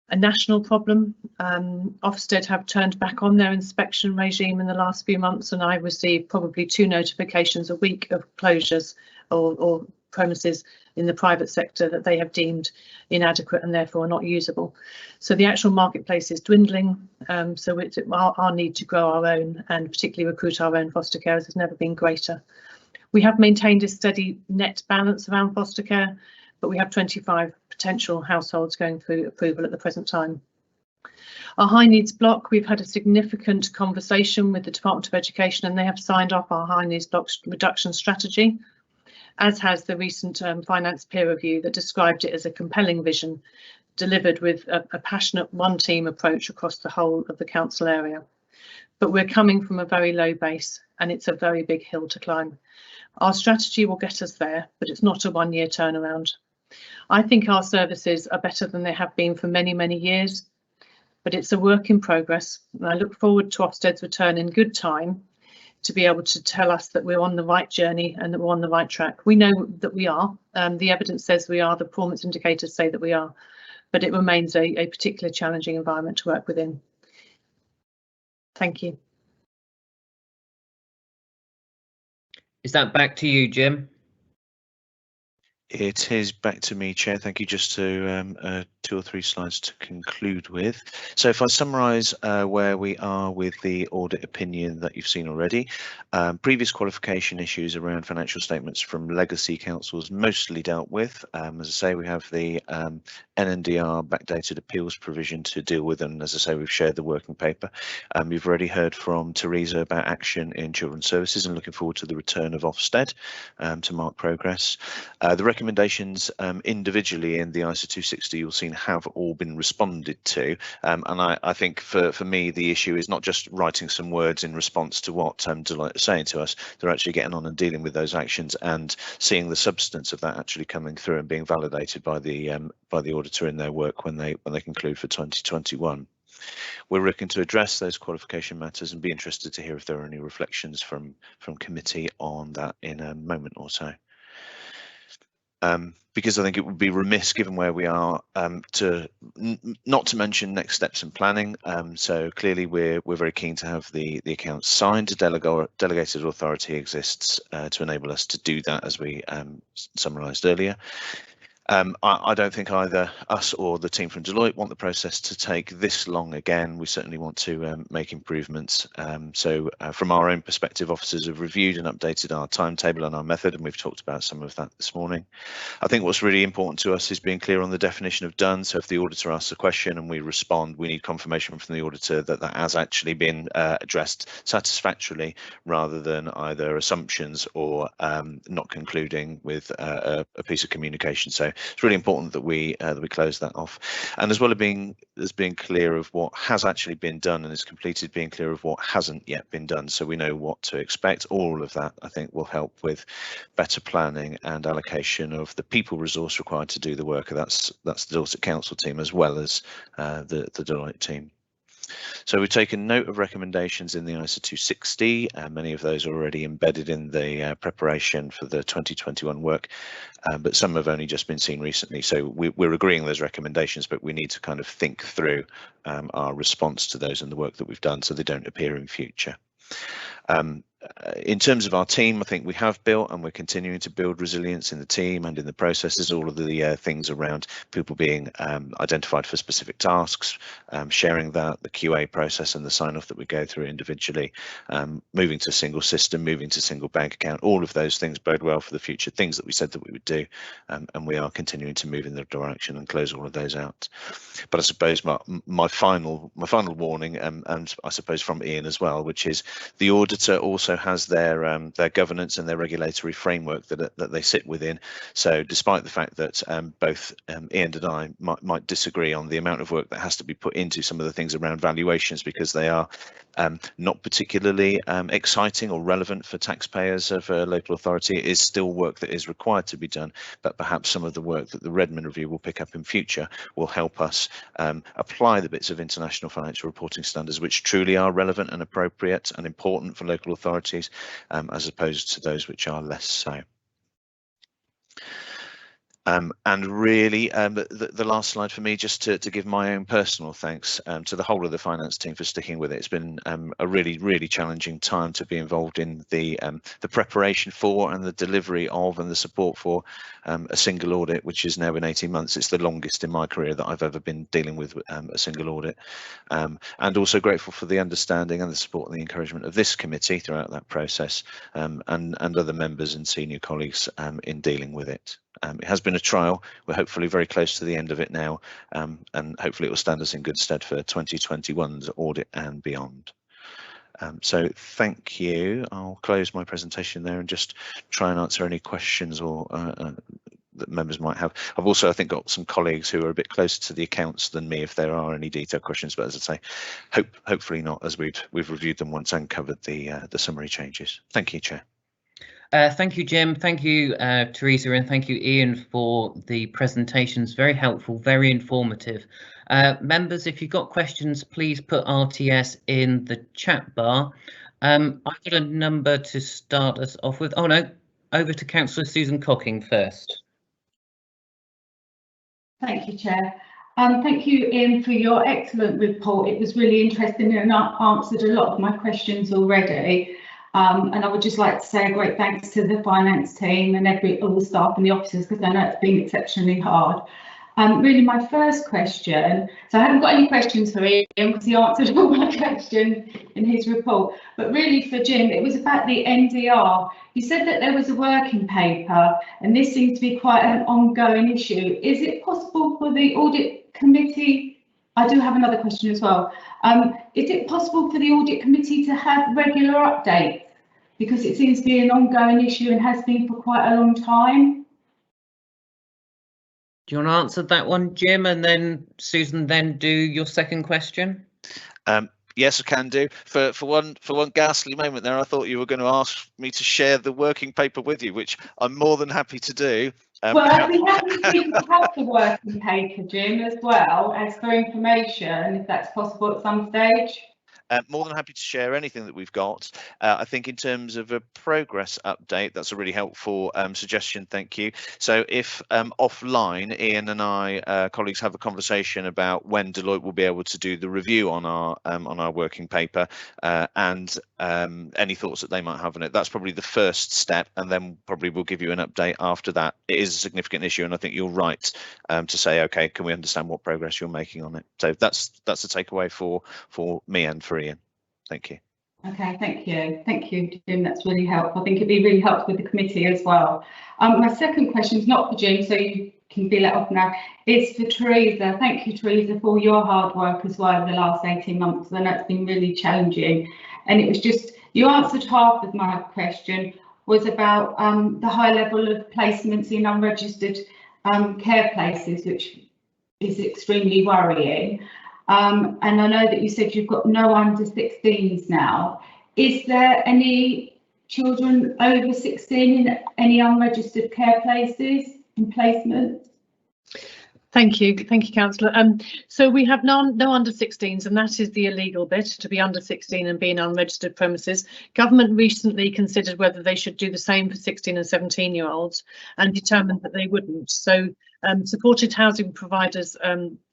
a national problem. Ofsted have turned back on their inspection regime in the last few months, and I received probably 2 notifications a week of closures or premises in the private sector that they have deemed inadequate and therefore not usable. So the actual marketplace is dwindling, so our need to grow our own and particularly recruit our own foster carers has never been greater. We have maintained a steady net balance around foster care, but we have 25 potential households going through approval at the present time. Our high needs block, we've had a significant conversation with the Department of Education, and they have signed off our high needs block reduction strategy, as has the recent finance peer review that described it as a compelling vision delivered with a passionate one team approach across the whole of the council area. But we're coming from a very low base and it's a very big hill to climb. Our strategy will get us there, but it's not a 1 year turnaround. I think our services are better than they have been for many, many years, but it's a work in progress. And I look forward to Ofsted's return in good time to be able to tell us that we're on the right journey and that we're on the right track. We know that we are, the evidence says we are, the performance indicators say that we are, but it remains a particularly challenging environment to work within. Thank you. Is that back to you, Jim? It is back to me, Chair. Thank you. Just to 2 or 3 slides to conclude with. So if I summarise where we are with the audit opinion that you've seen already, previous qualification issues around financial statements from legacy councils mostly dealt with. As I say, we have the NNDR backdated appeals provision to deal with, and as I say, we've shared the working paper. You've already heard from Teresa about action in children's services and looking forward to the return of Ofsted to mark progress. The recommendations individually in the ISA 260 you'll see have all been responded to, and I think for me the issue is not just writing some words in response to what Deloitte is saying to us. They're actually getting on and dealing with those actions and seeing the substance of that actually coming through and being validated by the auditor in their work when they conclude for 2021. We're looking to address those qualification matters and be interested to hear if there are any reflections from committee on that in a moment or so. because I think it would be remiss, given where we are, not to mention next steps in planning. So clearly we're very keen to have the accounts signed. Delegated authority exists to enable us to do that, as we summarised earlier. I don't think either us or the team from Deloitte want the process to take this long again. We certainly want to make improvements. So from our own perspective, officers have reviewed and updated our timetable and our method, and we've talked about some of that this morning. I think what's really important to us is being clear on the definition of done. So if the auditor asks a question and we respond, we need confirmation from the auditor that that has actually been addressed satisfactorily, rather than either assumptions or not concluding with a piece of communication. So it's really important that we close that off, and as well as being clear of what has actually been done and is completed, being clear of what hasn't yet been done, so we know what to expect. All of that, I think, will help with better planning and allocation of the people resource required to do the work. That's the Dorset Council team as well as the Deloitte team. So we've taken note of recommendations in the ISA 260, and many of those are already embedded in the preparation for the 2021 work, but some have only just been seen recently. So we're agreeing those recommendations, but we need to kind of think through our response to those and the work that we've done so they don't appear in future. In terms of our team, I think we have built and we're continuing to build resilience in the team and in the processes. All of the things around people being identified for specific tasks, sharing that, the QA process and the sign-off that we go through individually, moving to a single system, moving to a single bank account. All of those things bode well for the future, things that we said that we would do, and we are continuing to move in the direction and close all of those out. But I suppose my final warning, and I suppose from Ian as well, which is the auditor also has their governance and their regulatory framework that they sit within. So despite the fact that both Ian and I might disagree on the amount of work that has to be put into some of the things around valuations, because they are not particularly exciting or relevant for taxpayers of a local authority, it is still work that is required to be done. But perhaps some of the work that the Redmond review will pick up in future will help us apply the bits of international financial reporting standards which truly are relevant and appropriate and important for local authorities, as opposed to those which are less so. And really, the last slide for me, just to give my own personal thanks to the whole of the finance team for sticking with it. It's been a really challenging time to be involved in the preparation for and the delivery of and the support for a single audit, which is now been 18 months. It's the longest in my career that I've ever been dealing with a single audit, and also grateful for the understanding and the support and the encouragement of this committee throughout that process, and other members and senior colleagues in dealing with it. It has been a trial. We're hopefully very close to the end of it now, and hopefully it will stand us in good stead for 2021's audit and beyond. So thank you. I'll close my presentation there and just try and answer any questions or that members might have. I've also, I think, got some colleagues who are a bit closer to the accounts than me if there are any detailed questions, but as I say, hopefully not, as we've reviewed them once and covered the summary changes. Thank you, Chair. Thank you, Jim. Thank you, Teresa, and thank you, Ian, for the presentations. Very helpful, very informative. Members, if you've got questions, please put RTS in the chat bar. I've got a number to start us off with. Oh no, over to Councillor Susan Cocking first. Thank you, Chair. Thank you, Ian, for your excellent report. It was really interesting and answered a lot of my questions already. And I would just like to say a great thanks to the finance team and all the staff and the officers, because I know it's been exceptionally hard. Really, my first question, so I haven't got any questions for Ian because he answered all my questions in his report, but really for Jim, it was about the NDR. You said that there was a working paper, and this seems to be quite an ongoing issue. Is it possible for the audit committee? I do have another question as well. Is it possible for the audit committee to have regular updates? Because it seems to be an ongoing issue and has been for quite a long time. Do you want to answer that one, Jim, and then Susan, then do your second question? Yes, I can do. For one ghastly moment there, I thought you were going to ask me to share the working paper with you, which I'm more than happy to do. Well, I'd be happy to have the working paper, Jim, as well as for information, if that's possible at some stage. More than happy to share anything that we've got. I think in terms of a progress update, that's a really helpful suggestion. Thank you. So if offline, Ian and I, colleagues, have a conversation about when Deloitte will be able to do the review on our working paper and any thoughts that they might have on it, that's probably the first step, and then probably we'll give you an update after that. It is a significant issue, and I think you're right to say, okay, can we understand what progress you're making on it? So that's a takeaway for me and for Ian. Thank you. Okay, thank you, Jim. That's really helpful. I think it'd be really helpful with the committee as well. My second question is not for Jim, so you can be let off now. It's for Teresa. Thank you, Teresa, for all your hard work as well over the last 18 months. I know it's been really challenging, and it was just, you answered half of my question, was about the high level of placements in unregistered care places, which is extremely worrying. And I know that you said you've got no under 16s now. Is there any children over 16 in any unregistered care places in placements? Thank you, Councillor. So we have no under 16s, and that is the illegal bit, to be under 16 and be in unregistered premises. Government recently considered whether they should do the same for 16 and 17-year-olds and determined that they wouldn't. So supported housing providers,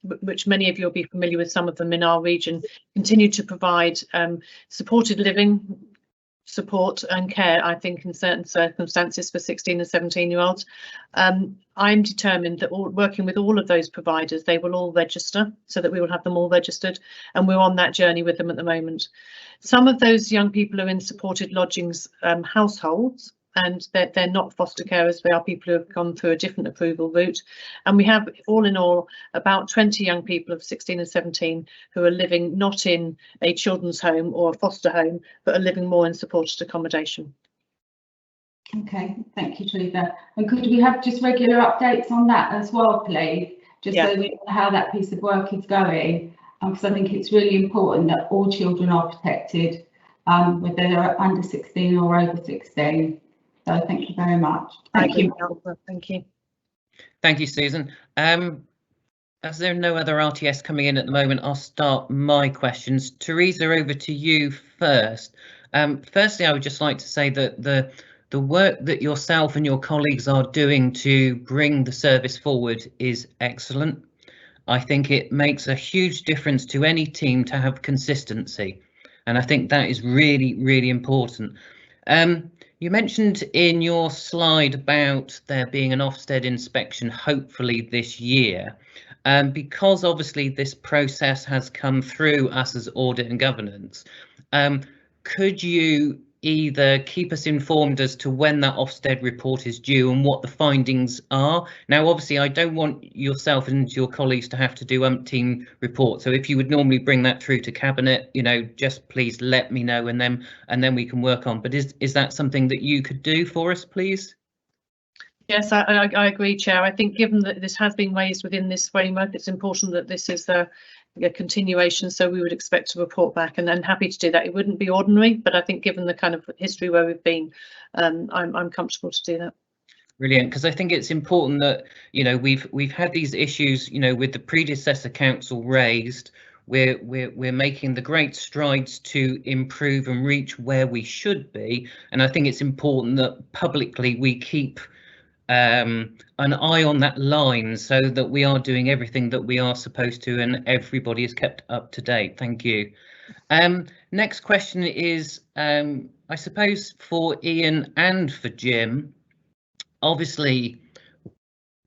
which many of you will be familiar with, some of them in our region, continue to provide supported living support and care, I think, in certain circumstances for 16 and 17-year-olds. I'm determined that working with all of those providers, they will all register, so that we will have them all registered, and we're on that journey with them at the moment. Some of those young people are in supported lodgings households, and they're not foster carers, they are people who have gone through a different approval route. And we have, all in all, about 20 young people of 16 and 17 who are living not in a children's home or a foster home, but are living more in supported accommodation. Okay, thank you, Teresa. And could we have just regular updates on that as well, please? Just so we know how that piece of work is going, because I think it's really important that all children are protected, whether they're under 16 or over 16. So thank you very much. Thank you. Thank you. Thank you, Susan. As there are no other RTS coming in at the moment, I'll start my questions. Teresa, over to you first. Firstly, I would just like to say that the work that yourself and your colleagues are doing to bring the service forward is excellent. I think it makes a huge difference to any team to have consistency, and I think that is really, really important. You mentioned in your slide about there being an Ofsted inspection hopefully this year. Because obviously this process has come through us as Audit and Governance, could you either keep us informed as to when that Ofsted report is due and what the findings are? Now, obviously, I don't want yourself and your colleagues to have to do umpteen reports. So if you would normally bring that through to Cabinet, you know, just please let me know, and then we can work on. But is that something that you could do for us, please? Yes, I agree, Chair. I think given that this has been raised within this framework, it's important that this is a continuation, so we would expect to report back, and then happy to do that. It wouldn't be ordinary, but I think given the kind of history where we've been, I'm comfortable to do that. Brilliant, because I think it's important that, you know, we've had these issues, you know, with the predecessor council raised. We're making the great strides to improve and reach where we should be, and I think it's important that publicly we keep an eye on that line so that we are doing everything that we are supposed to and everybody is kept up to date. Thank you. Next question is, I suppose, for Ian and for Jim. Obviously,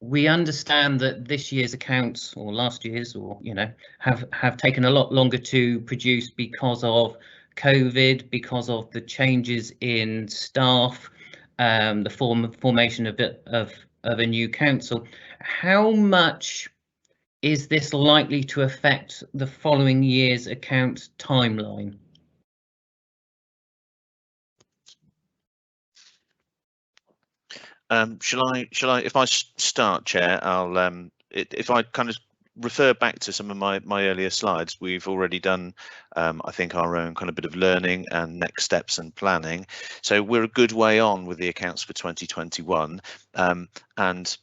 we understand that this year's accounts, or last year's, or, you know, have taken a lot longer to produce because of COVID, because of the changes in staff, the formation of a new council. How much is this likely to affect the following year's account timeline? Shall I? If I start, Chair, I'll. If I kind of refer back to some of my earlier slides, we've already done, I think, our own kind of bit of learning and next steps and planning. So we're a good way on with the accounts for 2021, and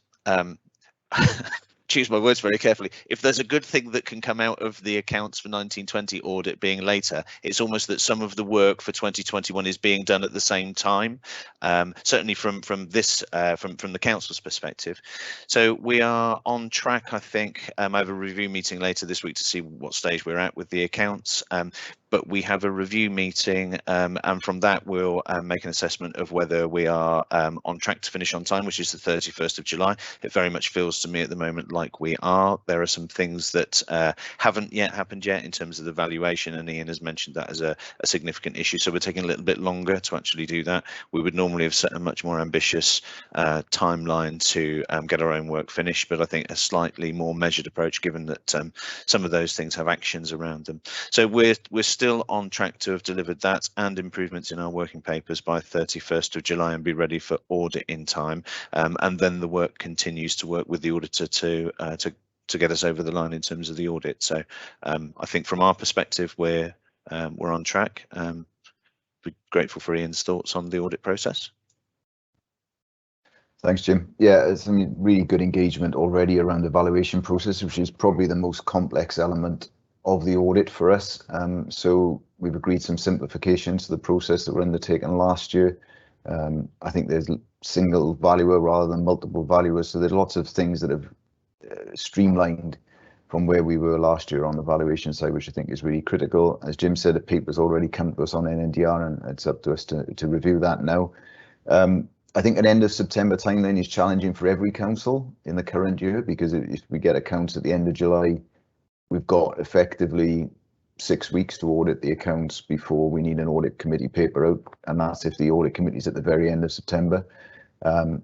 choose my words very carefully. If there's a good thing that can come out of the accounts for 1920 audit being later, it's almost that some of the work for 2021 is being done at the same time. Certainly from the council's perspective. So we are on track. I think I have a review meeting later this week to see what stage we're at with the accounts. But we have a review meeting, and from that we'll make an assessment of whether we are on track to finish on time, which is the 31st of July. It very much feels to me at the moment like we are. There are some things that haven't yet happened yet in terms of the valuation, and Ian has mentioned that as a significant issue. So we're taking a little bit longer to actually do that. We would normally have set a much more ambitious timeline to get our own work finished, but I think a slightly more measured approach, given that some of those things have actions around them. So we're still on track to have delivered that and improvements in our working papers by 31st of July and be ready for audit in time. And then the work continues to work with the auditor to get us over the line in terms of the audit. So I think from our perspective, we're on track. We're grateful for Ian's thoughts on the audit process. Thanks, Jim. Yeah, it's really good engagement already around the valuation process, which is probably the most complex element of the audit for us. So we've agreed some simplifications to the process that were undertaken last year. I think there's single valuer rather than multiple valuers, so there's lots of things that have streamlined from where we were last year on the valuation side, which I think is really critical. As Jim said, the paper's already come to us on NNDR, and it's up to us to review that now. I think an end of September timeline is challenging for every council in the current year, because if we get accounts at the end of July, we've got effectively 6 weeks to audit the accounts before we need an audit committee paper out, and that's if the audit committee is at the very end of September.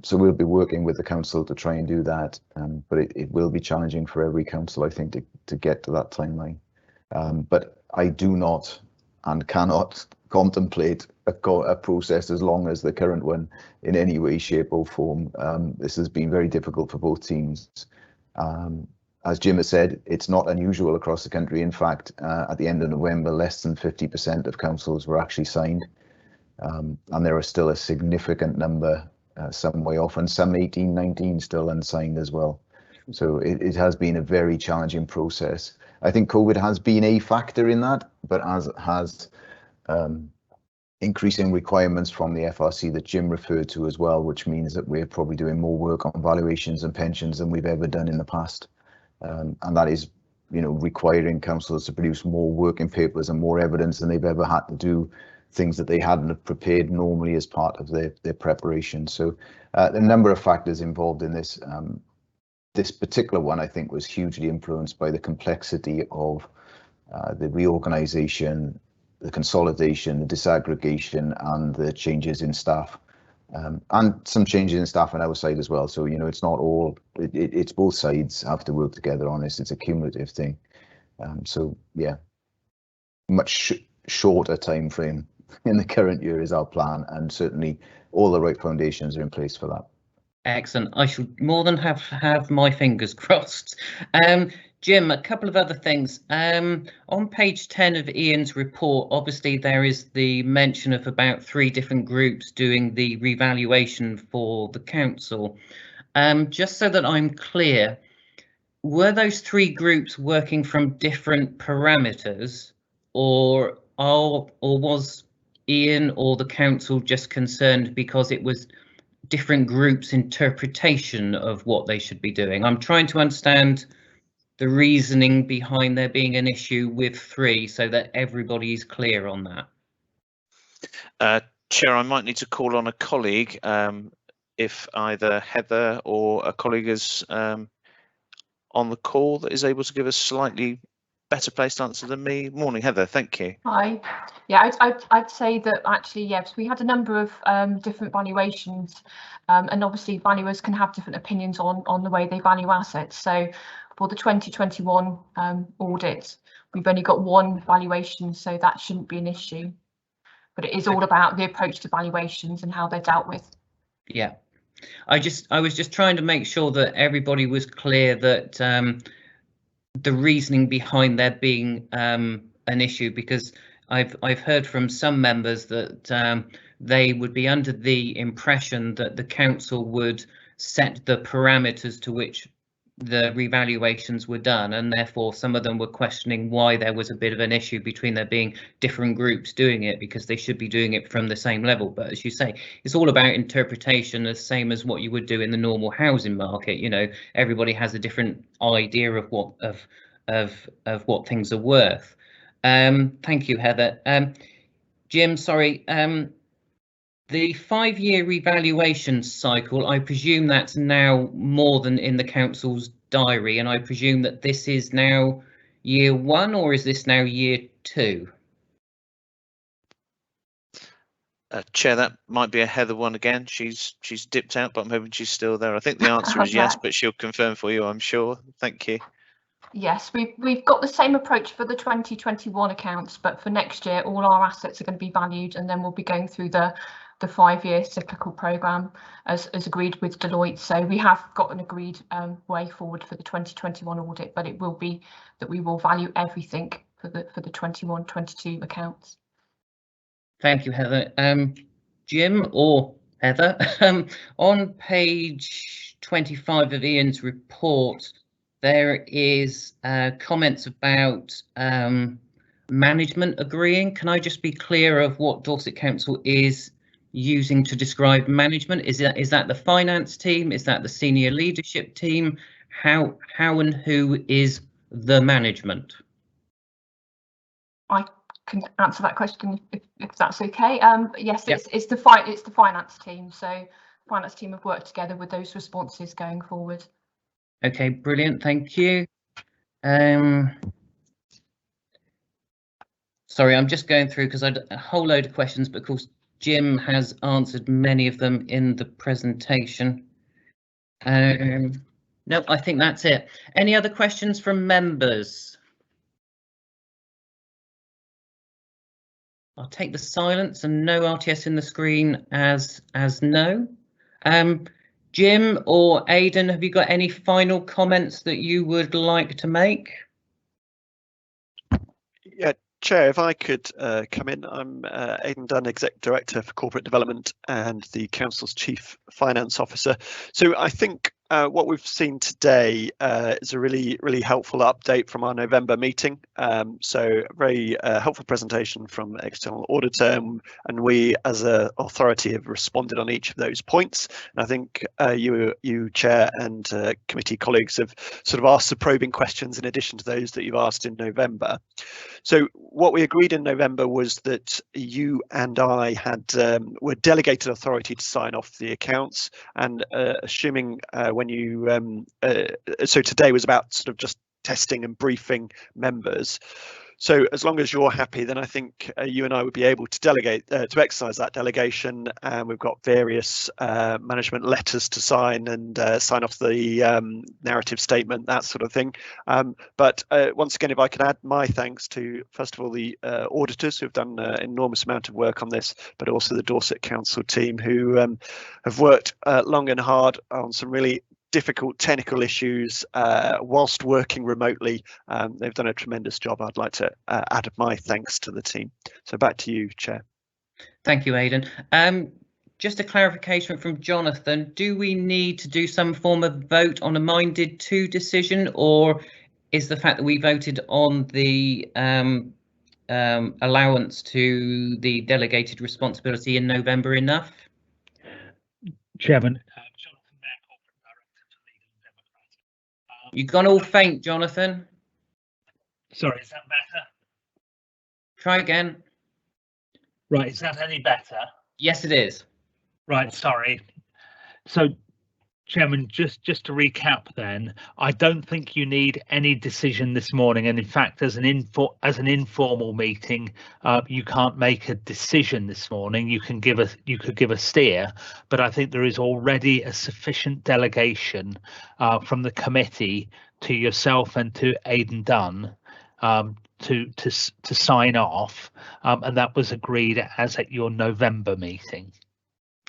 So we'll be working with the council to try and do that, but it will be challenging for every council, I think, to get to that timeline. But I do not and cannot contemplate a process as long as the current one in any way, shape or form. This has been very difficult for both teams. As Jim has said, it's not unusual across the country. In fact, at the end of November, less than 50% of councils were actually signed. And there are still a significant number, some way off, and some 18, 19 still unsigned as well. So it has been a very challenging process. I think COVID has been a factor in that, but as has increasing requirements from the FRC that Jim referred to as well, which means that we're probably doing more work on valuations and pensions than we've ever done in the past. And that is, requiring councils to produce more working papers and more evidence than they've ever had to do, things that they hadn't prepared normally as part of their preparation. So a number of factors involved in this. This particular one, I think, was hugely influenced by the complexity of the reorganisation, the consolidation, the disaggregation, and the changes in staff, and some changes in staff on our side as well. So it's not all. It's both sides have to work together on this. It's a cumulative thing. So yeah, much shorter time frame in the current year is our plan, and certainly all the right foundations are in place for that. Excellent. I should more than have my fingers crossed. Jim, a couple of other things. On page 10 of Ian's report, obviously there is the mention of about 3 different groups doing the revaluation for the council. Just so that I'm clear, were those 3 groups working from different parameters, or was Ian or the council just concerned because it was different groups' interpretation of what they should be doing? I'm trying to understand the reasoning behind there being an issue with 3, so that everybody's clear on that. Chair, I might need to call on a colleague if either Heather or a colleague is on the call that is able to give us slightly better placed answer than me. Morning, Heather. Thank you. Hi. Yeah, I'd say that actually, yes, we had a number of different valuations, and obviously valuers can have different opinions on the way they value assets. So for the 2021 audit, we've only got 1 valuation, so that shouldn't be an issue. But it is all about the approach to valuations and how they're dealt with. Yeah, I was just trying to make sure that everybody was clear that the reasoning behind there being an issue, because I've heard from some members that they would be under the impression that the council would set the parameters to which the revaluations were done, and therefore some of them were questioning why there was a bit of an issue between there being different groups doing it, because they should be doing it from the same level. But as you say, it's all about interpretation, the same as what you would do in the normal housing market. You know, everybody has a different idea of what what things are worth. Thank you, Heather. Jim, sorry. The 5-year revaluation cycle, I presume that's now more than in the council's diary, and I presume that this is now year 1, or is this now year 2? Chair, that might be a Heather one again. She's dipped out, but I'm hoping she's still there. I think the answer is yes, but she'll confirm for you, I'm sure. Thank you. Yes, we've got the same approach for the 2021 accounts, but for next year, all our assets are going to be valued, and then we'll be going through the 5-year cyclical programme as agreed with Deloitte. So we have got an agreed way forward for the 2021 audit, but it will be that we will value everything for the 21-22 accounts. Thank you, Heather. Jim or Heather, on page 25 of Ian's report, there is comments about management agreeing. Can I just be clear of what Dorset Council is using to describe management? Is that the finance team? Is that the senior leadership team? How and who is the management? I can answer that question if that's okay. Yes, yep. It's the finance team. So the finance team have worked together with those responses going forward. Okay, brilliant. Thank you. Sorry, I'm just going through because I had a whole load of questions, but of course Jim has answered many of them in the presentation. No, I think that's it. Any other questions from members? I'll take the silence and no RTS in the screen as no. Jim or Aiden, have you got any final comments that you would like to make? Yeah, Chair, if I could come in. I'm Aiden Dunn, Executive Director for Corporate Development and the Council's Chief Finance Officer. So I think what we've seen today is a really helpful update from our November meeting. So a very helpful presentation from external auditor, and we as an authority have responded on each of those points. And I think you Chair and committee colleagues have sort of asked the probing questions in addition to those that you've asked in November. So what we agreed in November was that you and I had were delegated authority to sign off the accounts, and assuming when you so today was about sort of just testing and briefing members. So as long as you're happy, then I think you and I would be able to delegate to exercise that delegation, and we've got various management letters to sign and sign off the narrative statement, that sort of thing. But once again, if I could add my thanks to, first of all, the auditors who have done an enormous amount of work on this, but also the Dorset Council team who have worked long and hard on some really difficult technical issues whilst working remotely. They've done a tremendous job. I'd like to add my thanks to the team. So back to you, Chair. Thank you, Aidan. Just a clarification from Jonathan. Do we need to do some form of vote on a minded to decision, or is the fact that we voted on the allowance to the delegated responsibility in November enough? Chairman, You've gone all faint, Jonathan. Sorry, is that better? Try again. Right, is that any better? Yes, it is. Right, sorry. So, Chairman, just to recap then, I don't think you need any decision this morning, and in fact, as an informal meeting, you can't make a decision this morning. You could give a steer, but I think there is already a sufficient delegation from the committee to yourself and to Aiden Dunn to sign off, and that was agreed as at your November meeting.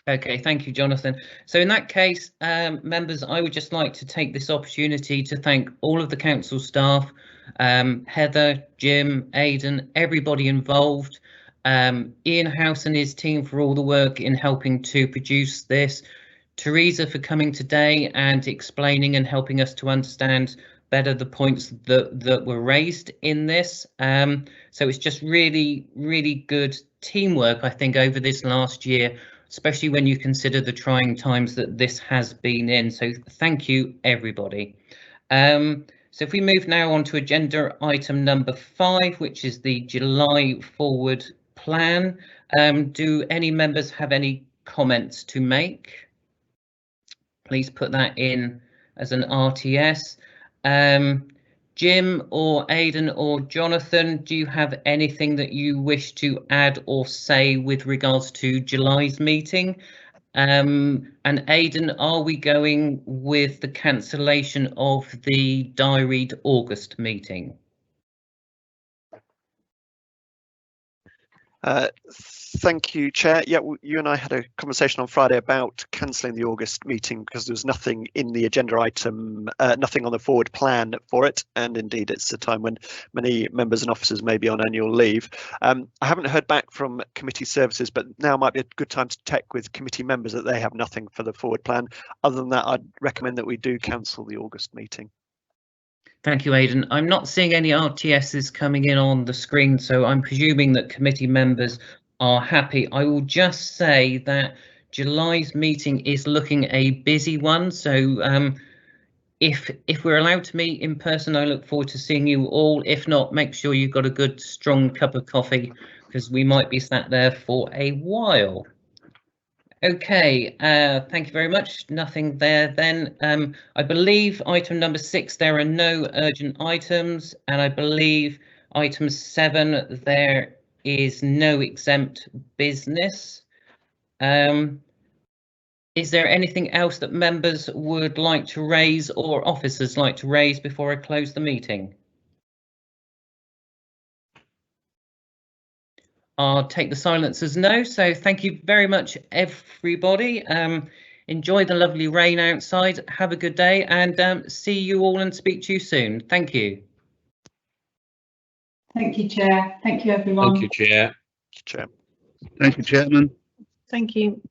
Okay, thank you, Jonathan. So in that case, members, I would just like to take this opportunity to thank all of the council staff, Heather, Jim, Aidan, everybody involved, Ian House and his team for all the work in helping to produce this, Teresa for coming today and explaining and helping us to understand better the points that were raised in this. So it's just really good teamwork, I think, over this last year, especially when you consider the trying times that this has been in. So thank you, everybody. So if we move now on to agenda item number 5, which is the July forward plan. Do any members have any comments to make? Please put that in as an RTS. Jim or Aidan or Jonathan, do you have anything that you wish to add or say with regards to July's meeting? And Aidan, are we going with the cancellation of the diaried August meeting? Thank you, Chair. Yeah, you and I had a conversation on Friday about cancelling the August meeting because there was nothing in the agenda item, nothing on the forward plan for it. And indeed, it's a time when many members and officers may be on annual leave. I haven't heard back from committee services, but now might be a good time to check with committee members that they have nothing for the forward plan. Other than that, I'd recommend that we do cancel the August meeting. Thank you, Aidan. I'm not seeing any RTSs coming in on the screen, so I'm presuming that committee members are happy. I will just say that July's meeting is looking a busy one, so if we're allowed to meet in person, I look forward to seeing you all. If not, make sure you've got a good strong cup of coffee, because we might be sat there for a while. Okay, thank you very much. Nothing there then. I believe item number 6, there are no urgent items, and I believe item 7, there is no exempt business. Is there anything else that members would like to raise or officers like to raise before I close the meeting? I'll take the silence as no, so thank you very much, everybody. Enjoy the lovely rain outside, have a good day, and see you all and speak to you soon. Thank you. Thank you, Chair. Thank you, everyone. Thank you, Chair. Chair. Thank you, Chairman. Thank you.